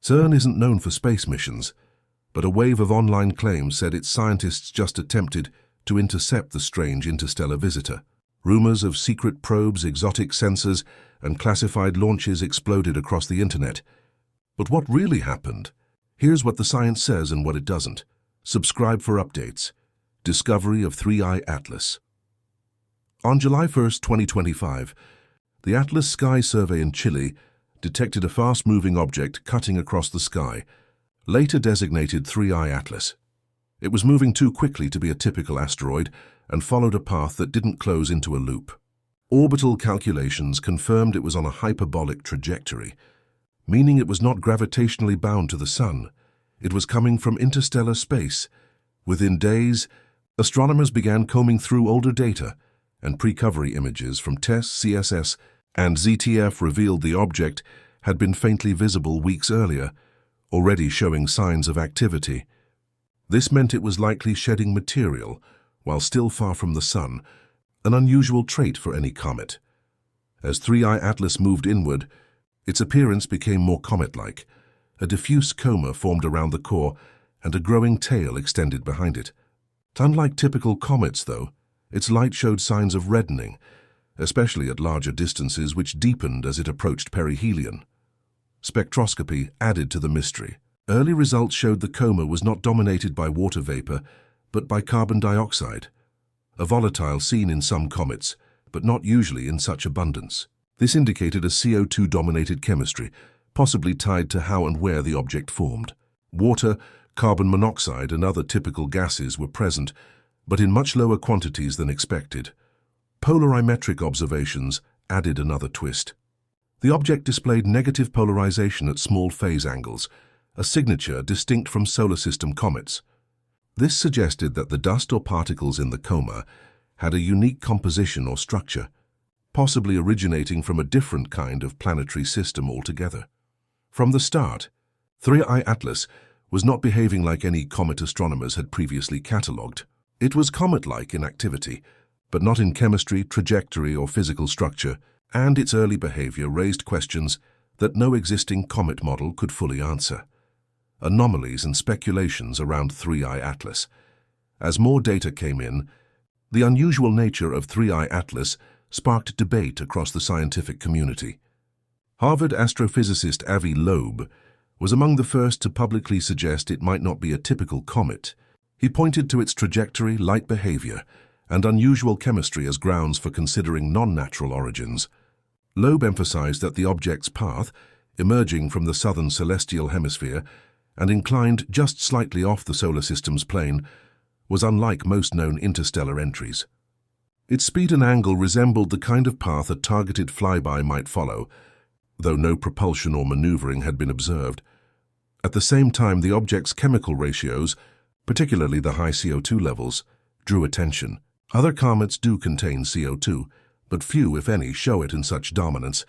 CERN isn't known for space missions, but a wave of online claims said its scientists just attempted to intercept the strange interstellar visitor. Rumors of secret probes, exotic sensors, and classified launches exploded across the internet. But what really happened? Here's what the science says and what it doesn't. Subscribe for updates. Discovery of 3I Atlas. On July 1, 2025, the Atlas Sky Survey in Chile detected a fast-moving object cutting across the sky, later designated 3I Atlas. It was moving too quickly to be a typical asteroid and followed a path that didn't close into a loop. Orbital calculations confirmed it was on a hyperbolic trajectory, meaning it was not gravitationally bound to the Sun. It was coming from interstellar space. Within days, astronomers began combing through older data, and pre-covery images from TESS, CSS, and ZTF revealed the object had been faintly visible weeks earlier, already showing signs of activity. This meant it was likely shedding material, while still far from the Sun, an unusual trait for any comet. As 3I Atlas moved inward, its appearance became more comet-like. A diffuse coma formed around the core, and a growing tail extended behind it. Unlike typical comets, though, its light showed signs of reddening, especially at larger distances, which deepened as it approached perihelion. Spectroscopy added to the mystery. Early results showed the coma was not dominated by water vapor, but by carbon dioxide, a volatile seen in some comets, but not usually in such abundance. This indicated a CO2-dominated chemistry, possibly tied to how and where the object formed. Water, carbon monoxide, and other typical gases were present, but in much lower quantities than expected. Polarimetric observations added another twist. The object displayed negative polarization at small phase angles, a signature distinct from solar system comets. This suggested that the dust or particles in the coma had a unique composition or structure, possibly originating from a different kind of planetary system altogether. From the start, 3I Atlas was not behaving like any comet astronomers had previously catalogued. It was comet-like in activity, but not in chemistry, trajectory, or physical structure, and its early behavior raised questions that no existing comet model could fully answer. Anomalies and speculations around 3I Atlas. As more data came in, the unusual nature of 3I Atlas sparked debate across the scientific community. Harvard astrophysicist Avi Loeb was among the first to publicly suggest it might not be a typical comet. He pointed to its trajectory, light behavior, and unusual chemistry as grounds for considering non-natural origins. Loeb emphasized that the object's path, emerging from the southern celestial hemisphere and inclined just slightly off the solar system's plane, was unlike most known interstellar entries. Its speed and angle resembled the kind of path a targeted flyby might follow, though no propulsion or maneuvering had been observed. At the same time, the object's chemical ratios, particularly the high CO2 levels, drew attention. Other comets do contain CO2, but few, if any, show it in such dominance.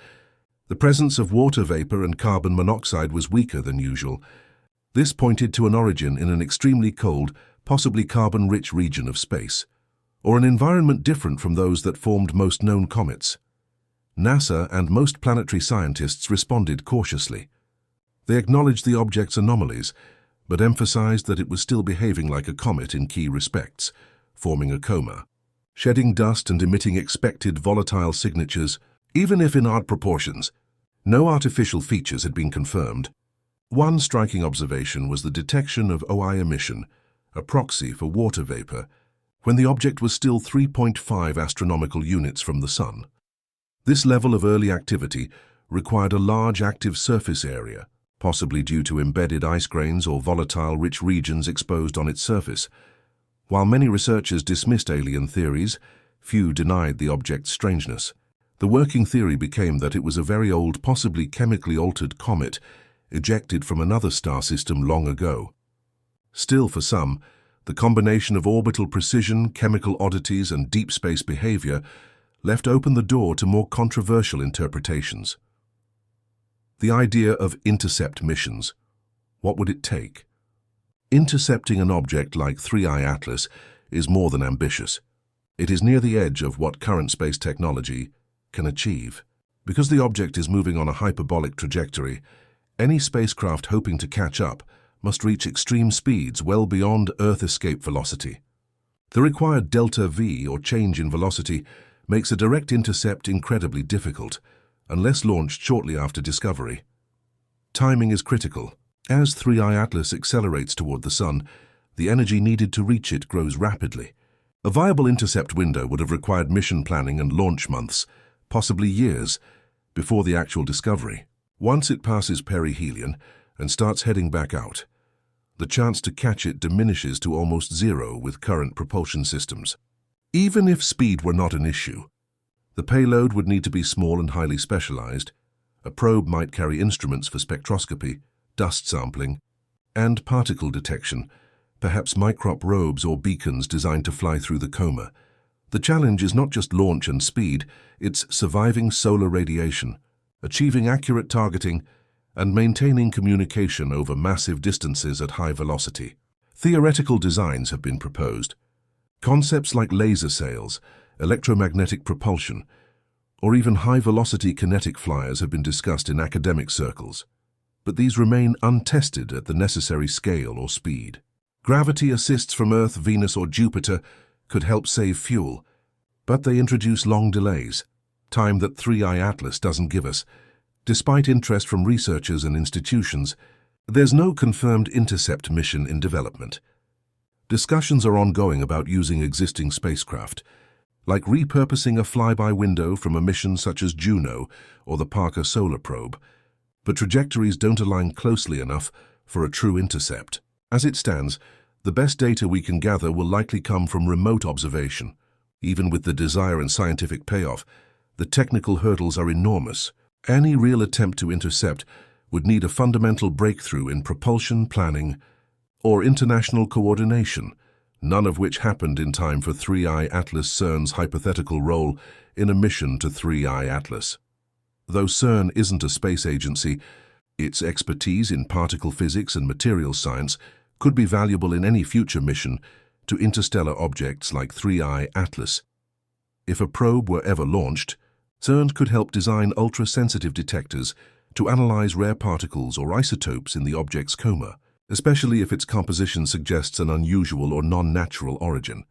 The presence of water vapor and carbon monoxide was weaker than usual. This pointed to an origin in an extremely cold, possibly carbon-rich region of space, or an environment different from those that formed most known comets. NASA and most planetary scientists responded cautiously. They acknowledged the object's anomalies, but emphasized that it was still behaving like a comet in key respects, forming a coma, shedding dust and emitting expected volatile signatures, even if in odd proportions. No artificial features had been confirmed. One striking observation was the detection of OI emission, a proxy for water vapor, when the object was still 3.5 astronomical units from the Sun. This level of early activity required a large active surface area, possibly due to embedded ice grains or volatile-rich regions exposed on its surface. While many researchers dismissed alien theories, few denied the object's strangeness. The working theory became that it was a very old, possibly chemically altered comet ejected from another star system long ago. Still, for some, the combination of orbital precision, chemical oddities, and deep space behavior left open the door to more controversial interpretations. The idea of intercept missions. What would it take? Intercepting an object like 3I Atlas is more than ambitious. It is near the edge of what current space technology can achieve. Because the object is moving on a hyperbolic trajectory, Any spacecraft hoping to catch up must reach extreme speeds well beyond Earth escape velocity. The required delta V, or change in velocity, makes a direct intercept incredibly difficult, unless launched shortly after discovery. Timing is critical. As 3I Atlas accelerates toward the Sun, the energy needed to reach it grows rapidly. A viable intercept window would have required mission planning and launch months, possibly years, before the actual discovery. Once it passes perihelion and starts heading back out, the chance to catch it diminishes to almost zero with current propulsion systems. Even if speed were not an issue, the payload would need to be small and highly specialized. A probe might carry instruments for spectroscopy, dust sampling, and particle detection, perhaps microp robes or beacons designed to fly through the coma. The challenge is not just launch and speed, it's surviving solar radiation, achieving accurate targeting, and maintaining communication over massive distances at high velocity. Theoretical designs have been proposed. Concepts like laser sails, electromagnetic propulsion, or even high-velocity kinetic flyers have been discussed in academic circles, but these remain untested at the necessary scale or speed. Gravity assists from Earth, Venus, or Jupiter could help save fuel, but they introduce long delays, time that 3I Atlas doesn't give us. Despite interest from researchers and institutions, there's no confirmed intercept mission in development. Discussions are ongoing about using existing spacecraft, like repurposing a flyby window from a mission such as Juno or the Parker Solar Probe, but trajectories don't align closely enough for a true intercept. As it stands, the best data we can gather will likely come from remote observation. Even with the desire and scientific payoff, the technical hurdles are enormous. Any real attempt to intercept would need a fundamental breakthrough in propulsion planning or international coordination, none of which happened in time for 3I Atlas CERN's hypothetical role in a mission to 3I Atlas. Though CERN isn't a space agency, its expertise in particle physics and materials science could be valuable in any future mission to interstellar objects like 3I Atlas. If a probe were ever launched, CERN could help design ultra-sensitive detectors to analyze rare particles or isotopes in the object's coma, especially if its composition suggests an unusual or non-natural origin.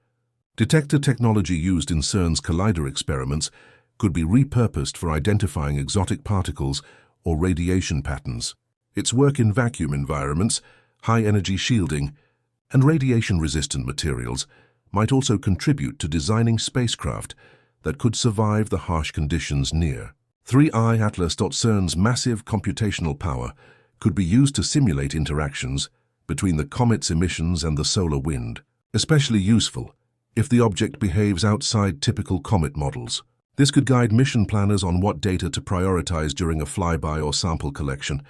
Detector technology used in CERN's collider experiments could be repurposed for identifying exotic particles or radiation patterns. Its work in vacuum environments, high-energy shielding, and radiation-resistant materials might also contribute to designing spacecraft that could survive the harsh conditions near. 3I Atlas.CERN's massive computational power could be used to simulate interactions between the comet's emissions and the solar wind, especially useful if the object behaves outside typical comet models. This could guide mission planners on what data to prioritize during a flyby or sample collection.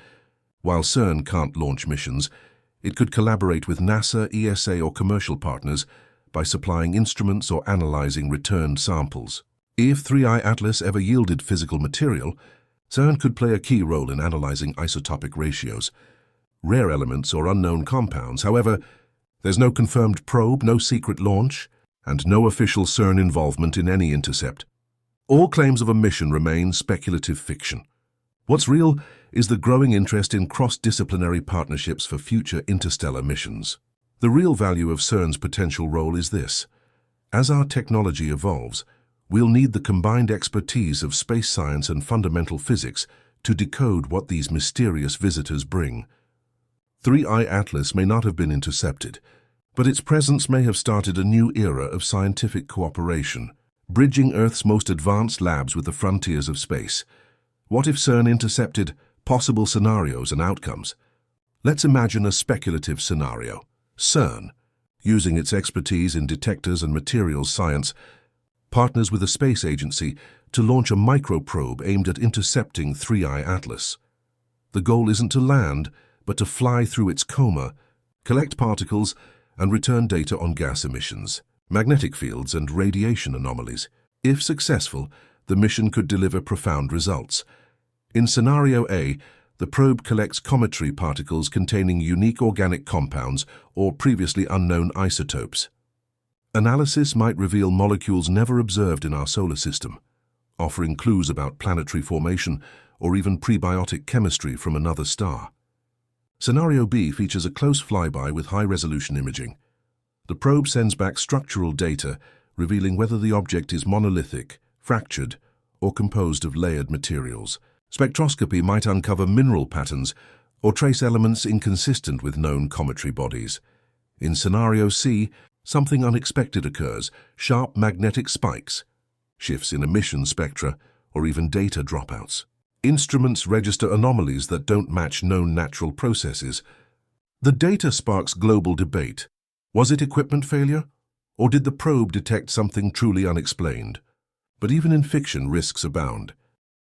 While CERN can't launch missions, it could collaborate with NASA, ESA, or commercial partners by supplying instruments or analyzing returned samples. If 3I Atlas ever yielded physical material, CERN could play a key role in analyzing isotopic ratios, rare elements or unknown compounds. However, there's no confirmed probe, no secret launch, and no official CERN involvement in any intercept. All claims of a mission remain speculative fiction. What's real is the growing interest in cross-disciplinary partnerships for future interstellar missions. The real value of CERN's potential role is this. As our technology evolves, we'll need the combined expertise of space science and fundamental physics to decode what these mysterious visitors bring. 3I Atlas may not have been intercepted, but its presence may have started a new era of scientific cooperation, bridging Earth's most advanced labs with the frontiers of space. What if CERN intercepted? Possible scenarios and outcomes. Let's imagine a speculative scenario. CERN, using its expertise in detectors and materials science, partners with a space agency to launch a microprobe aimed at intercepting 3I Atlas. The goal isn't to land, but to fly through its coma, collect particles, and return data on gas emissions, magnetic fields, and radiation anomalies. If successful, the mission could deliver profound results. In Scenario A, the probe collects cometary particles containing unique organic compounds or previously unknown isotopes. Analysis might reveal molecules never observed in our solar system, offering clues about planetary formation or even prebiotic chemistry from another star. Scenario B features a close flyby with high-resolution imaging. The probe sends back structural data, revealing whether the object is monolithic, fractured, or composed of layered materials. Spectroscopy might uncover mineral patterns or trace elements inconsistent with known cometary bodies. In Scenario C, something unexpected occurs: sharp magnetic spikes, shifts in emission spectra, or even data dropouts. Instruments register anomalies that don't match known natural processes. The data sparks global debate. Was it equipment failure? Or did the probe detect something truly unexplained? But even in fiction, risks abound.